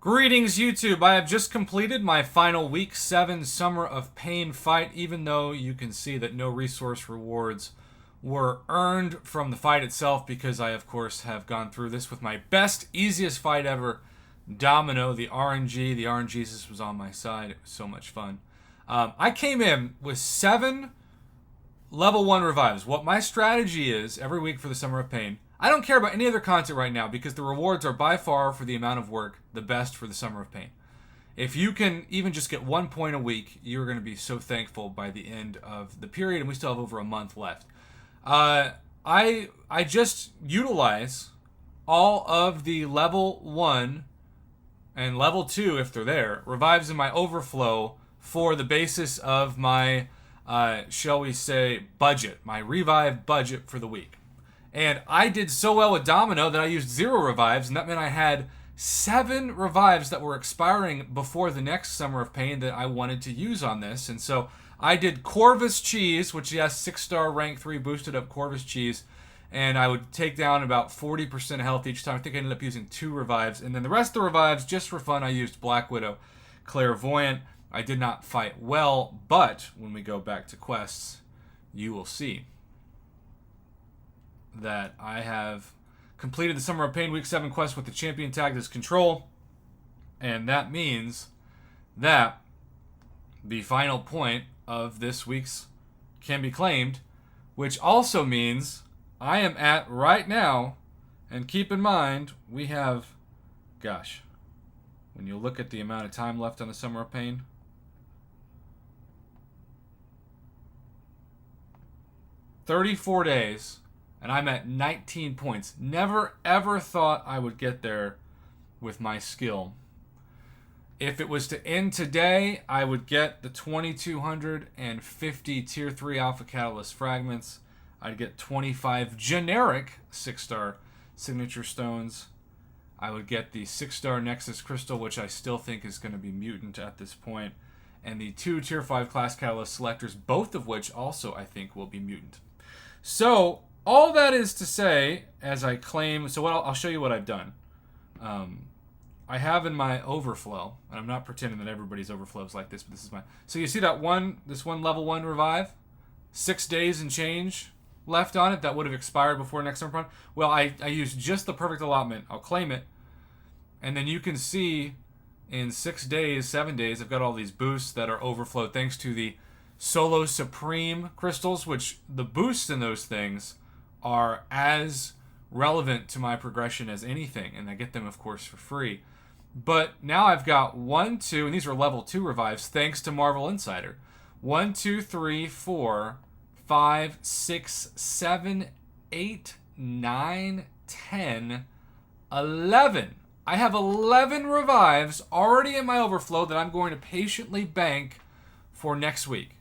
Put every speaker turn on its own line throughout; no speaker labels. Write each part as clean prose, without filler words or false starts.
Greetings, YouTube. I have just completed my final Week 7 Summer of Pain fight, even though you can see that no resource rewards were earned from the fight itself, because I, of course, have gone through this with my best, easiest fight ever, Domino, the RNG. The RNGesus was on my side. It was so much fun. I came in with 7 level 1 revives. What my strategy is every week for the Summer of Pain, I don't care about any other content right now because the rewards are by far, for the amount of work, the best for the Summer of Pain. If you can even just get 1 point a week, you're going to be so thankful by the end of the period, and we still have over a month left. I just utilize all of the level 1 and level 2, if they're there, revives in my overflow for the basis of my, shall we say, budget, my revive budget for the week. And I did so well with Domino that I used 0 revives, and that meant I had 7 revives that were expiring before the next Summer of Pain that I wanted to use on this. And so I did Corvus Cheese, which, yes, 6-star rank 3 boosted up Corvus Cheese, and I would take down about 40% health each time. I think I ended up using 2 revives. And then the rest of the revives, just for fun, I used Black Widow, Clairvoyant. I did not fight well, but when we go back to quests, you will see that I have completed the Summer of Pain Week 7 quest with the champion tagged as Control, and that means that the final point of this week's can be claimed, which also means I am at right now, and keep in mind, we have, gosh, when you look at the amount of time left on the Summer of Pain, 34 days, and I'm at 19 points. Never, ever thought I would get there with my skill. If it was to end today, I would get the 2,250 Tier 3 Alpha Catalyst Fragments. I'd get 25 generic 6-star Signature Stones. I would get the 6-star Nexus Crystal, which I still think is going to be mutant at this point. And the 2 Tier 5 Class Catalyst Selectors, both of which also I think will be mutant. So all that is to say, as I claim, so I'll show you what I've done. I have in my overflow, and I'm not pretending that everybody's overflow is like this, but this is mine. So you see that this one level 1 revive? 6 days and change left on it that would have expired before next Summer Run. Well, I used just the perfect allotment. I'll claim it. And then you can see in 6 days, 7 days, I've got all these boosts that are overflow thanks to the Solo Supreme crystals, which the boosts in those things are as relevant to my progression as anything, and I get them, of course, for free. But now I've got 1, 2, and these are level 2 revives, thanks to Marvel Insider. 1, 2, 3, 4, 5, 6, 7, 8, 9, 10, 11. I have 11 revives already in my overflow that I'm going to patiently bank for next week.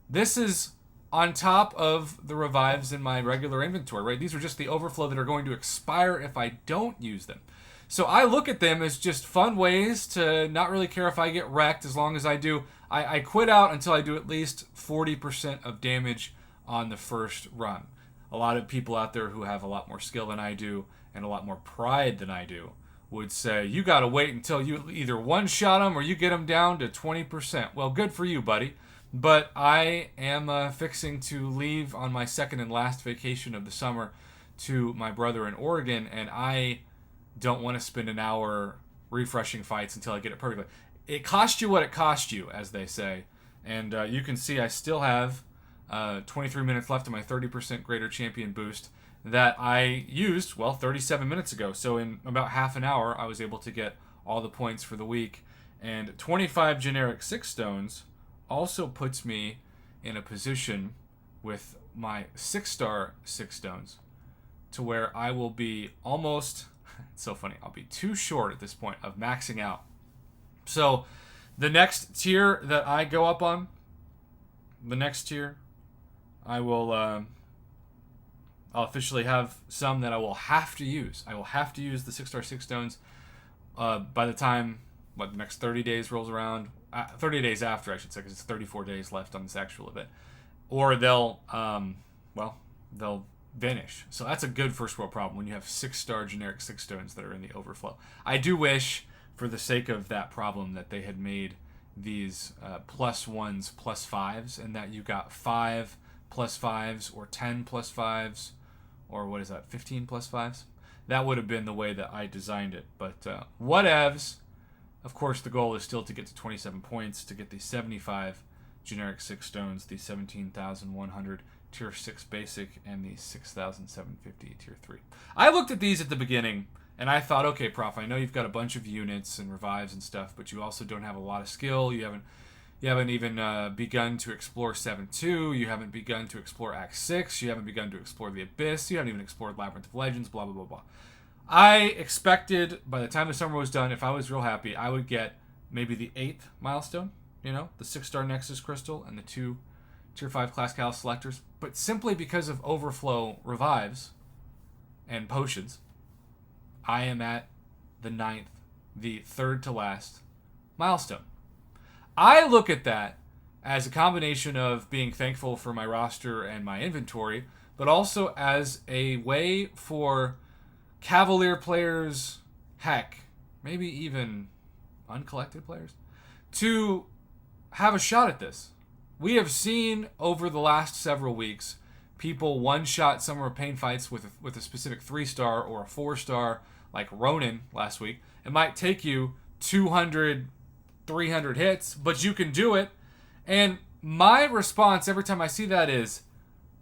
This is on top of the revives in my regular inventory, right? These are just the overflow that are going to expire if I don't use them. So I look at them as just fun ways to not really care if I get wrecked as long as I do. I quit out until I do at least 40% of damage on the first run. A lot of people out there who have a lot more skill than I do and a lot more pride than I do would say, you got to wait until you either one-shot them or you get them down to 20%. Well, good for you, buddy. But I am fixing to leave on my second and last vacation of the summer to my brother in Oregon, and I don't want to spend an hour refreshing fights until I get it perfectly. It cost you what it cost you, as they say. And you can see I still have 23 minutes left of my 30% greater champion boost that I used, 37 minutes ago. So in about half an hour, I was able to get all the points for the week. And 25 generic 6 stones also puts me in a position with my 6-star 6 stones to where I will be almost, it's so funny, I'll be too short at this point of maxing out. So the next tier that I go up on, I will, I'll officially have some that I will have to use. I will have to use the 6-star 6 stones by the time, the next 30 days rolls around. 30 days after, I should say, because it's 34 days left on this actual event. Or they'll vanish. So that's a good first world problem when you have 6-star generic 6 stones that are in the overflow. I do wish for the sake of that problem that they had made these +1s, +5s, and that you got 5 +5s or 10 +5s, or what is that, 15 +5s? That would have been the way that I designed it. But whatevs. Of course, the goal is still to get to 27 points to get the 75 generic 6 stones, the 17,100 tier 6 basic, and the 6,750 tier 3. I looked at these at the beginning, and I thought, okay, Prof, I know you've got a bunch of units and revives and stuff, but you also don't have a lot of skill. You haven't even begun to explore 7-2. You haven't begun to explore Act 6. You haven't begun to explore the Abyss. You haven't even explored Labyrinth of Legends, blah, blah, blah, blah. I expected by the time the summer was done, if I was real happy, I would get maybe the 8th milestone, the 6-star Nexus Crystal and the 2 Tier 5 Class Catalyst selectors. But simply because of overflow revives and potions, I am at the 9th, the 3rd to last milestone. I look at that as a combination of being thankful for my roster and my inventory, but also as a way for Cavalier players, heck, maybe even uncollected players, to have a shot at this. We have seen over the last several weeks people one-shot Summer of Pain fights with a specific 3-star or a 4-star, like Ronin last week. It might take you 200, 300 hits, but you can do it. And my response every time I see that is,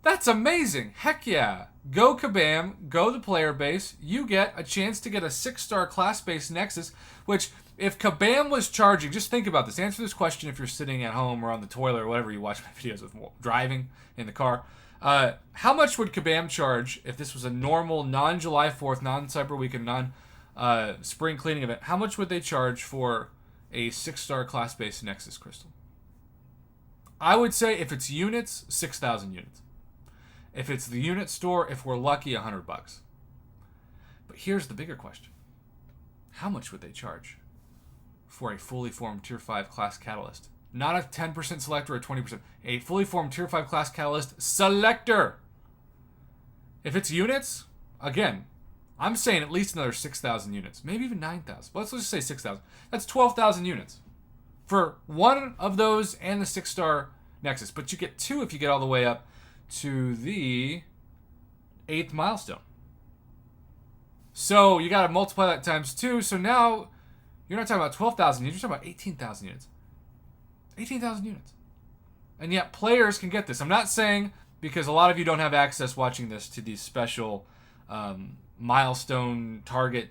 that's amazing. Heck yeah. Go Kabam, go the player base. You get a chance to get a 6-star class-based Nexus, which if Kabam was charging, just think about this. Answer this question if you're sitting at home or on the toilet or whatever you watch my videos with, driving in the car. How much would Kabam charge if this was a normal non-July 4th, non-Cyber Weekend, non-spring cleaning event? How much would they charge for a 6-star class-based Nexus Crystal? I would say if it's units, 6,000 units. If it's the unit store, if we're lucky, $100. But here's the bigger question. How much would they charge for a fully formed Tier 5 Class Catalyst? Not a 10% selector or 20%. A fully formed Tier 5 Class Catalyst selector. If it's units, again, I'm saying at least another 6,000 units. Maybe even 9,000. Let's just say 6,000. That's 12,000 units for one of those and the 6-star Nexus. But you get 2 if you get all the way up to the 8th milestone. So you got to multiply that times 2. So now you're not talking about 12,000 units. You're talking about 18,000 units. 18,000 units. And yet players can get this. I'm not saying, because a lot of you don't have access watching this to these special milestone target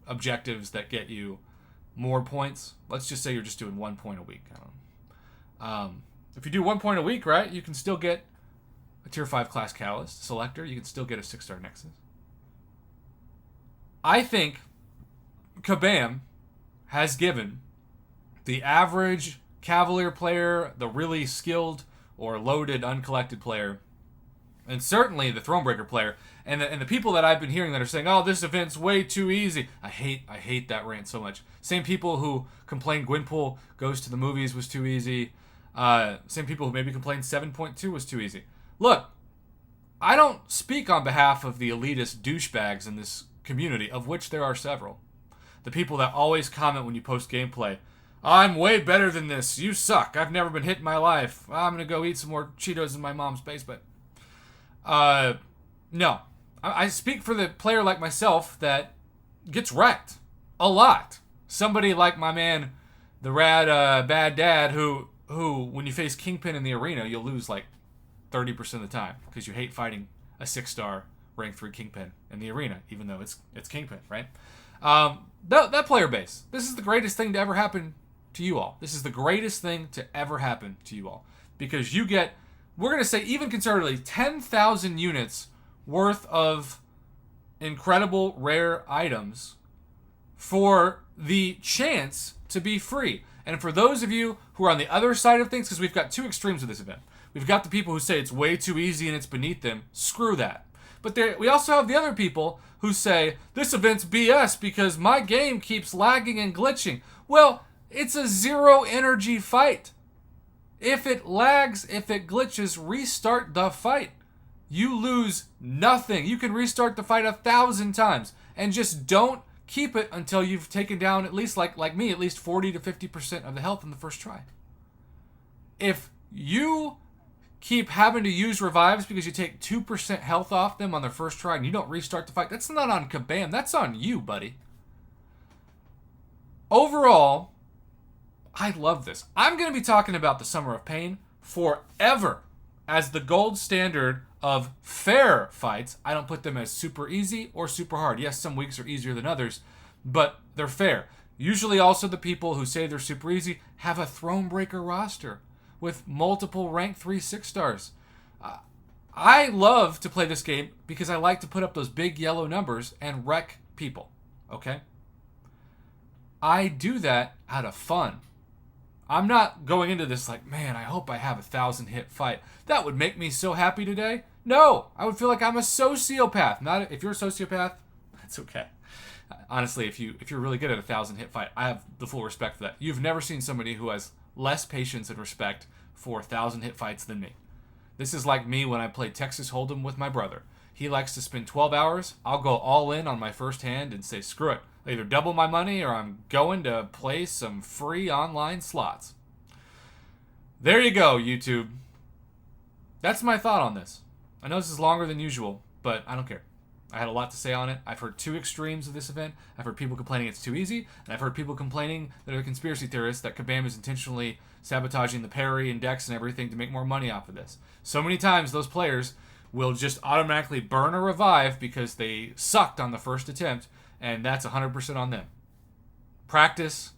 objectives that get you more points. Let's just say you're just doing 1 point a week. If you do 1 point a week, right, you can still get a Tier 5 Class Catalyst selector. You can still get a 6-star Nexus. I think Kabam has given the average Cavalier player, the really skilled or loaded uncollected player, and certainly the Thronebreaker player, and the people that I've been hearing that are saying, oh, this event's way too easy. I hate that rant so much. Same people who complain Gwynpool Goes to the Movies was too easy. Same people who maybe complain 7.2 was too easy. Look, I don't speak on behalf of the elitist douchebags in this community, of which there are several. The people that always comment when you post gameplay, I'm way better than this. You suck. I've never been hit in my life. I'm going to go eat some more Cheetos in my mom's basement. No. I speak for the player like myself that gets wrecked. A lot. Somebody like my man, the rad bad dad, who when you face Kingpin in the arena, you'll lose like 30% of the time because you hate fighting a 6-star rank 3 Kingpin in the arena, even though it's Kingpin, right? That player base. This is the greatest thing to ever happen to you all. This is the greatest thing to ever happen to you all. Because you get, we're going to say even conservatively, 10,000 units worth of incredible rare items for the chance to be free. And for those of you who are on the other side of things, because we've got 2 extremes of this event. We've got the people who say it's way too easy and it's beneath them. Screw that. But we also have the other people who say, this event's BS because my game keeps lagging and glitching. Well, it's a zero energy fight. If it lags, if it glitches, restart the fight. You lose nothing. You can restart the fight 1,000 times. And just don't keep it until you've taken down at least, like me, at least 40 to 50% of the health in the first try. If you keep having to use revives because you take 2% health off them on their first try and you don't restart the fight, that's not on Kabam, that's on you, buddy. Overall, I love this. I'm going to be talking about the Summer of Pain forever as the gold standard of fair fights. I don't put them as super easy or super hard. Yes, some weeks are easier than others, but they're fair. Usually also the people who say they're super easy have a Thronebreaker roster with multiple rank 3 6-stars. I love to play this game because I like to put up those big yellow numbers and wreck people, okay? I do that out of fun. I'm not going into this like, man, I hope I have a 1,000-hit fight. That would make me so happy today. No, I would feel like I'm a sociopath. If you're a sociopath, that's okay. Honestly, if you're really good at a 1,000-hit fight, I have the full respect for that. You've never seen somebody who has less patience and respect for 1,000-hit fights than me. This is like me when I play Texas Hold'em with my brother. He likes to spend 12 hours. I'll go all in on my first hand and say, screw it. I either double my money or I'm going to play some free online slots. There you go, YouTube. That's my thought on this. I know this is longer than usual, but I don't care. I had a lot to say on it. I've heard two extremes of this event. I've heard people complaining it's too easy, and I've heard people complaining that are conspiracy theorists that Kabam is intentionally sabotaging the parry and dex and everything to make more money off of this. So many times those players will just automatically burn a revive because they sucked on the first attempt, and that's 100% on them. Practice.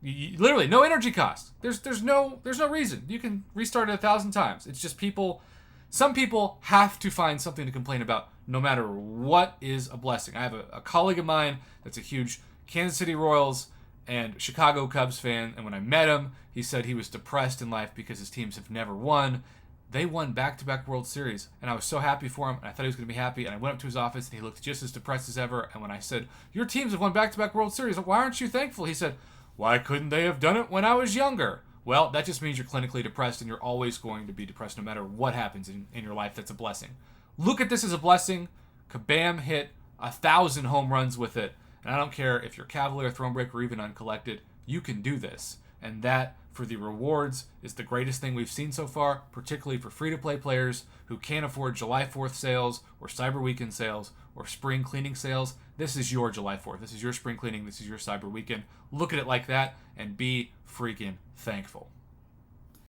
Literally, no energy cost. There's no reason. You can restart it 1,000 times. It's just people. Some people have to find something to complain about, no matter what is a blessing. I have a colleague of mine that's a huge Kansas City Royals and Chicago Cubs fan, and when I met him, he said he was depressed in life because his teams have never won. They won back-to-back World Series, and I was so happy for him, and I thought he was going to be happy, and I went up to his office, and he looked just as depressed as ever, and when I said, your teams have won back-to-back World Series, why aren't you thankful? He said, why couldn't they have done it when I was younger? Well, that just means you're clinically depressed, and you're always going to be depressed no matter what happens in your life. That's a blessing. Look at this as a blessing. Kabam hit 1,000 home runs with it, and I don't care if you're Cavalier, Thronebreaker, or even Uncollected, you can do this, and that for the rewards is the greatest thing we've seen so far, particularly for free-to-play players who can't afford July 4th sales or Cyber Weekend sales or spring cleaning sales. This is your July 4th. This is your spring cleaning. This is your Cyber Weekend. Look at it like that and be freaking thankful.